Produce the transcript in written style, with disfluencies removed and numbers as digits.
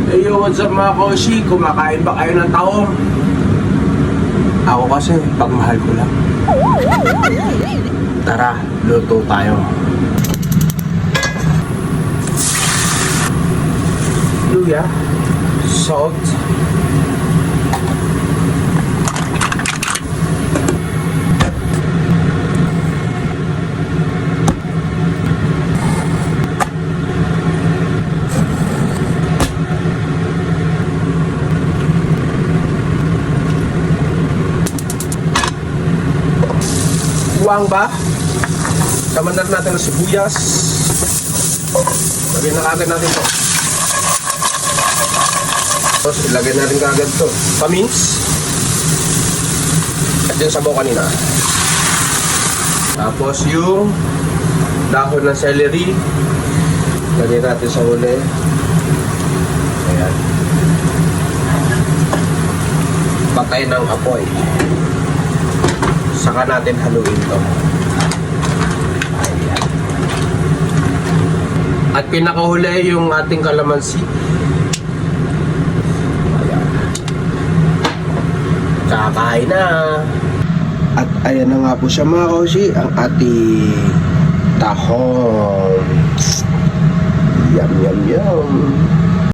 Hey yo, what's up mga koshi? Kumakain ba kayo ng tahong? Ako kasi, pagmahal ko lang. Tara, luto tayo. Luya, salt, buwang ba? Kamandar natin ng sibuyas. Lagyan na kagad natin to. Tapos ilagay natin kagad to. Pamins. At yung sabaw kanina. Tapos yung dahon ng celery. Lagyan natin sa huli. Ayan. Patay ng apoy. Saka natin haluin to. Ayan. At pinakahuli yung ating kalamansi. Ayan. Kakain na. At ayan na nga po siya mga koshi, ang ating tahong. Yum yum yum.